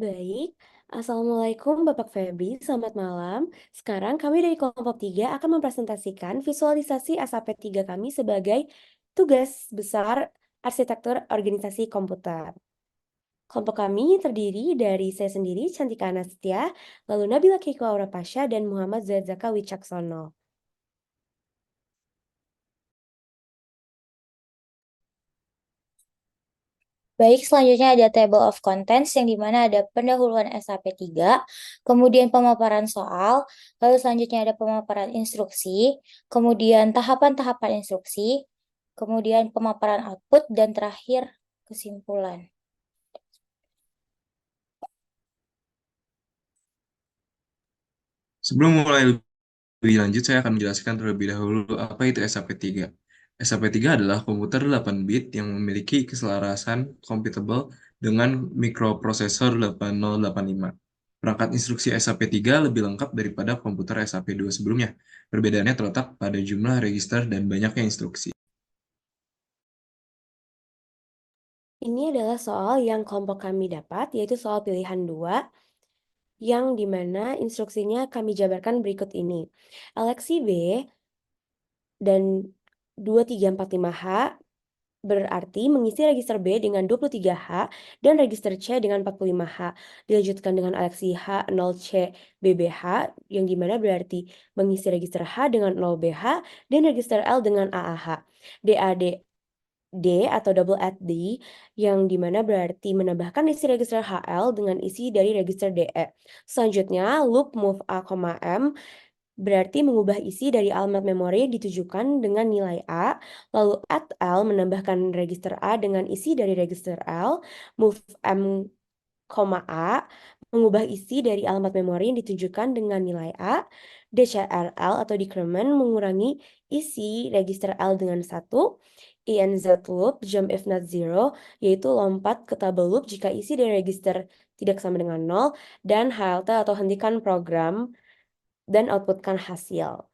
Baik, Assalamualaikum Bapak Feby, selamat malam. Sekarang kami dari kelompok 3 akan mempresentasikan visualisasi SAP 3 kami sebagai tugas besar arsitektur organisasi komputer. Kelompok kami terdiri dari saya sendiri, Cantika Anastia, lalu Nabila Keiko Aura Pasha, dan Muhammad Zaka Wicaksono. Baik, selanjutnya ada table of contents yang dimana ada pendahuluan SAP 3, kemudian pemaparan soal, lalu selanjutnya ada pemaparan instruksi, kemudian tahapan-tahapan instruksi, kemudian pemaparan output, dan terakhir kesimpulan. Sebelum mulai lebih lanjut, saya akan menjelaskan terlebih dahulu apa itu SAP 3. SAP 3 adalah komputer 8 bit yang memiliki keselarasan compatible dengan mikroprosesor 8085. Perangkat instruksi SAP 3 lebih lengkap daripada komputer SAP 2 sebelumnya. Perbedaannya terletak pada jumlah register dan banyaknya instruksi. Ini adalah soal yang kelompok kami dapat, yaitu soal pilihan 2, yang dimana instruksinya kami jabarkan berikut ini. Eleksi B dan 2345H berarti mengisi register B dengan 23H dan register C dengan 45H. Dilanjutkan dengan eleksi H0C BBH yang dimana berarti mengisi register H dengan 0BH dan register L dengan AAH. DAD D atau double add D yang dimana berarti menambahkan isi register HL dengan isi dari register DE. Selanjutnya loop move A, M berarti mengubah isi dari alamat memori ditujukan dengan nilai A, lalu add L menambahkan register A dengan isi dari register L, move M, A mengubah isi dari alamat memori yang ditunjukkan dengan nilai A, DCRL atau decrement mengurangi isi register L dengan 1, INZ loop jump if not zero yaitu lompat ke tabel loop jika isi dari register tidak sama dengan 0, dan HLT atau hentikan program dan outputkan hasil.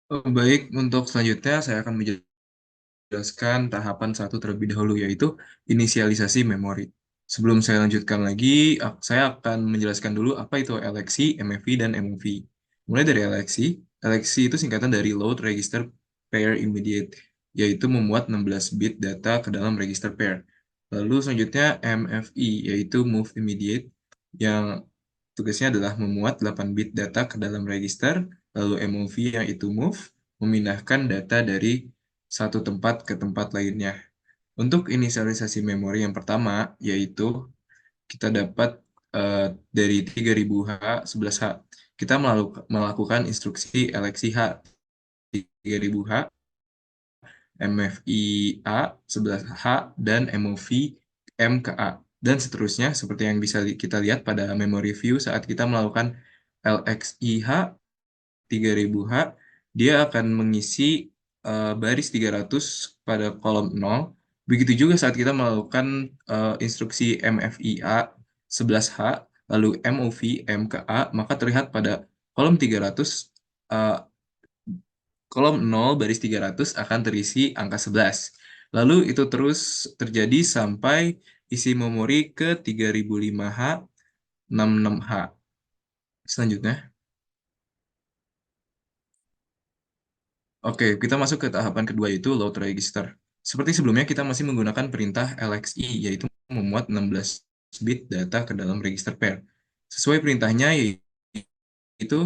Baik, untuk selanjutnya saya akan menjelaskan tahapan satu terlebih dahulu, yaitu inisialisasi memori. Sebelum saya lanjutkan lagi, saya akan menjelaskan dulu apa itu LXI, MFI, dan MOV. Mulai dari LXI, LXI itu singkatan dari Load Register Pair Immediate, yaitu memuat 16 bit data ke dalam register pair. Lalu selanjutnya MFI, yaitu Move Immediate, yang tugasnya adalah memuat 8 bit data ke dalam register. Lalu MOV, yang itu Move, memindahkan data dari satu tempat ke tempat lainnya. Untuk inisialisasi memori yang pertama, yaitu kita dapat dari 3000H 11H. Kita melakukan instruksi LXI H 3000H, MFI A 11H, dan MOV M ke A. Dan seterusnya, seperti yang bisa kita lihat pada memory view saat kita melakukan LXI H 3000H, dia akan mengisi baris 300 pada kolom 0. Begitu juga saat kita melakukan instruksi MFIA 11H, lalu MOV M ke A, maka terlihat pada kolom 300, eh, kolom 0 baris 300 akan terisi angka 11. Lalu itu terus terjadi sampai isi memori ke 3005H 66H. Selanjutnya. Oke, kita masuk ke tahapan kedua, yaitu load register. Seperti sebelumnya, kita masih menggunakan perintah LXI, yaitu memuat 16 bit data ke dalam register pair. Sesuai perintahnya, yaitu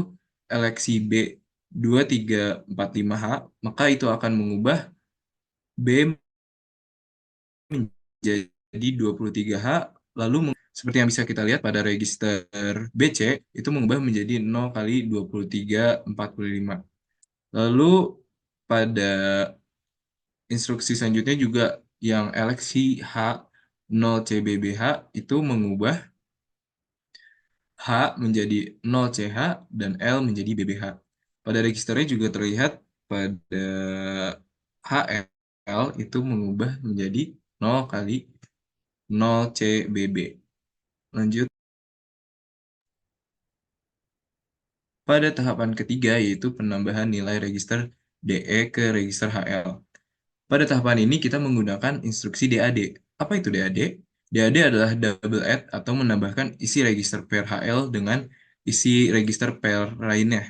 LXI B 2345H, maka itu akan mengubah B menjadi 23H, lalu seperti yang bisa kita lihat pada register BC, itu mengubah menjadi 0 kali 2345. Lalu pada instruksi selanjutnya juga yang LXI H0CBBH itu mengubah H menjadi 0CH dan L menjadi BBH. Pada registernya juga terlihat pada HL itu mengubah menjadi 0 kali 0CBB. Lanjut pada tahapan ketiga, yaitu penambahan nilai register DE ke register HL. Pada tahapan ini kita menggunakan instruksi DAD. Apa itu DAD? DAD adalah double add atau menambahkan isi register pair HL dengan isi register pair lainnya.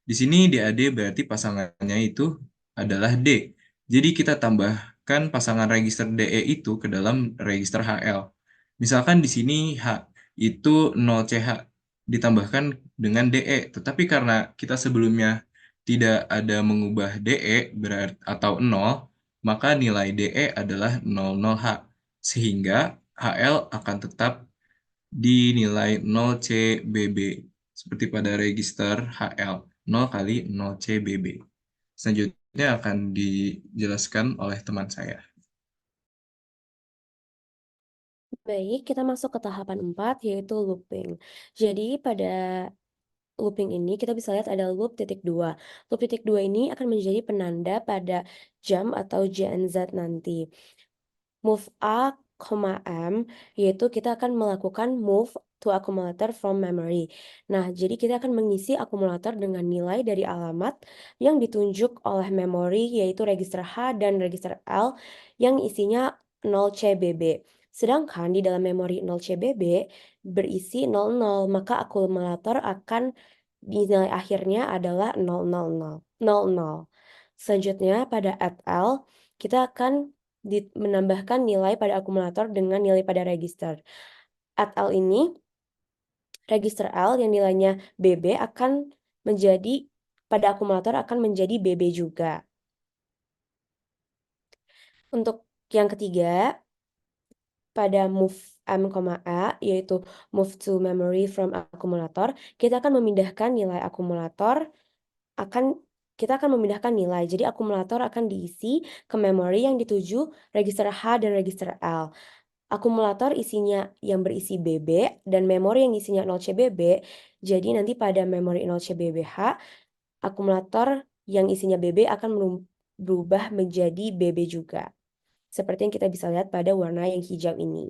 Di sini DAD berarti pasangannya itu adalah D. Jadi kita tambahkan pasangan register DE itu ke dalam register HL. Misalkan di sini H itu 0CH ditambahkan dengan DE. Tetapi karena kita sebelumnya tidak ada mengubah DE berarti atau 0, maka nilai DE adalah 00H. Sehingga HL akan tetap dinilai 0CBB seperti pada register HL 0 kali 0CBB. Selanjutnya akan dijelaskan oleh teman saya. Baik, kita masuk ke tahapan 4, yaitu looping. Jadi pada looping ini kita bisa lihat ada loop titik 2. Loop titik 2 ini akan menjadi penanda pada jam atau JNZ nanti. Move A, M, yaitu kita akan melakukan move to accumulator from memory. Nah, jadi kita akan mengisi akumulator dengan nilai dari alamat yang ditunjuk oleh memori, yaitu register H dan register L yang isinya 0CBB. Sedangkan di dalam memori 0CBB berisi 00, maka akumulator akan nilai akhirnya adalah 000. Selanjutnya pada add L, kita akan menambahkan nilai pada akumulator dengan nilai pada register. Add L ini, register L yang nilainya BB akan menjadi, pada akumulator akan menjadi BB juga. Untuk yang ketiga, pada move M, A, yaitu move to memory from akumulator, kita akan memindahkan nilai akumulator, kita akan memindahkan nilai. Jadi akumulator akan diisi ke memori yang dituju register H dan register L. Akumulator isinya yang berisi BB dan memori yang isinya 0CBB. Jadi nanti pada memori 0CBBH, akumulator yang isinya BB akan berubah menjadi BB juga. Seperti yang kita bisa lihat pada warna yang hijau ini.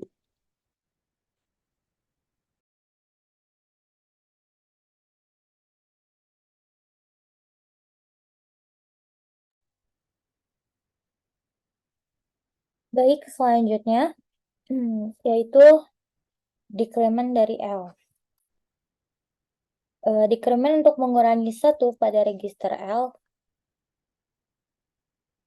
Baik, selanjutnya yaitu decrement dari L. Decrement untuk mengurangi 1 pada register L.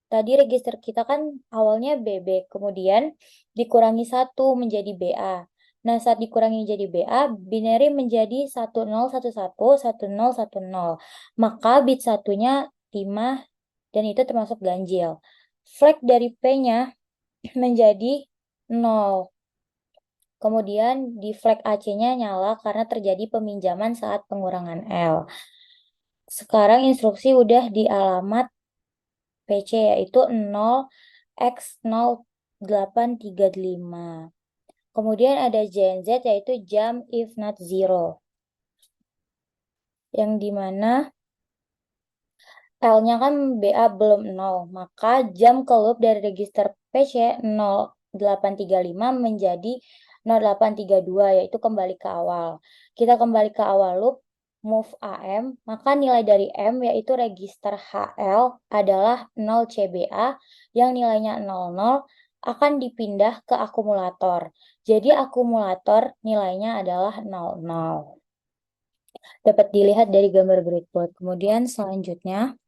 Tadi register kita kan awalnya BB, kemudian dikurangi 1 menjadi BA. Nah, saat dikurangi menjadi BA, binary menjadi 1011, 1010. Maka bit satunya 5 dan itu termasuk ganjil. Flag dari P-nya menjadi 0. Kemudian di flag AC-nya nyala karena terjadi peminjaman saat pengurangan L. Sekarang instruksi udah di alamat PC yaitu 0x0835. Kemudian ada JNZ yaitu jump if not zero. Yang dimana L-nya kan BA belum 0, maka jump ke loop dari register PC 0835 menjadi 0832 yaitu kembali ke awal. Kita kembali ke awal loop move AM, maka nilai dari M yaitu register HL adalah 0 CBA yang nilainya 00 akan dipindah ke akumulator. Jadi akumulator nilainya adalah 00. Dapat dilihat dari gambar breadboard. Kemudian selanjutnya,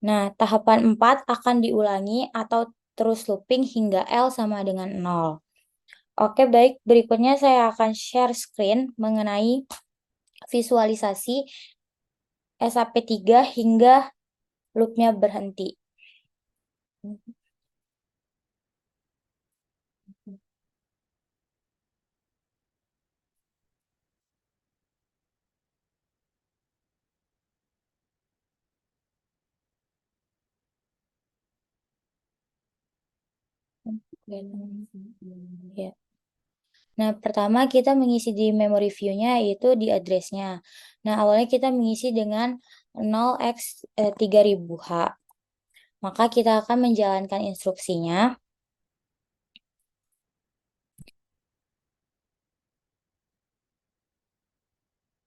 nah tahapan 4 akan diulangi atau terus looping hingga L sama dengan 0. Oke, baik. Berikutnya saya akan share screen mengenai visualisasi SAP3 hingga loopnya berhenti. Ya. Nah, pertama kita mengisi di memory view-nya yaitu di address-nya. Nah, awalnya kita mengisi dengan 0x3000H. Maka kita akan menjalankan instruksinya.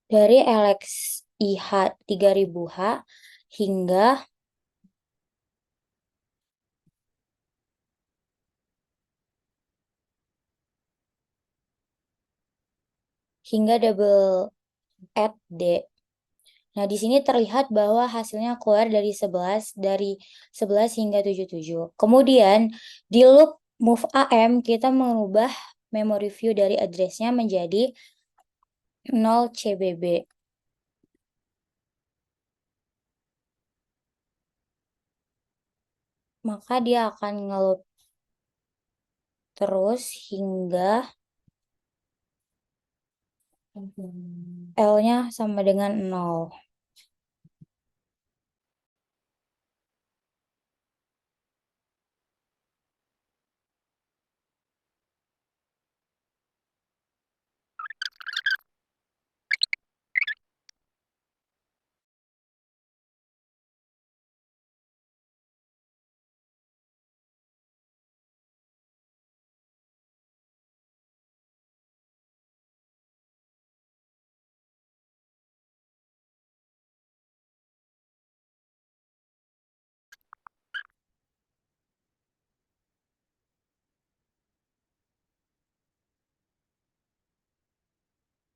Dari LXIH 3000H hingga hingga double add D. Nah, di sini terlihat bahwa hasilnya keluar dari 11 hingga 77. Kemudian di loop move AM kita mengubah memory view dari address-nya menjadi 0 CBB. Maka dia akan ngeloop terus hingga L-nya sama dengan 0.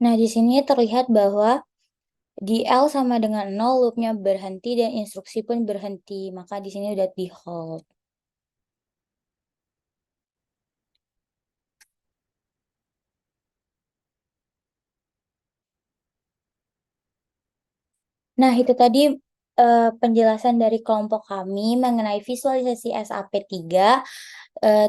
Nah, di sini terlihat bahwa di L sama dengan 0 loopnya berhenti dan instruksi pun berhenti. Maka di sini udah di hold. Nah, itu tadi penjelasan dari kelompok kami mengenai visualisasi SAP3.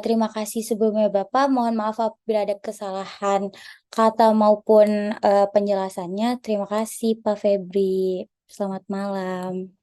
Terima kasih sebelumnya Bapak. Mohon maaf apabila ada kesalahan kata maupun penjelasannya. Terima kasih Pak Febri. Selamat malam.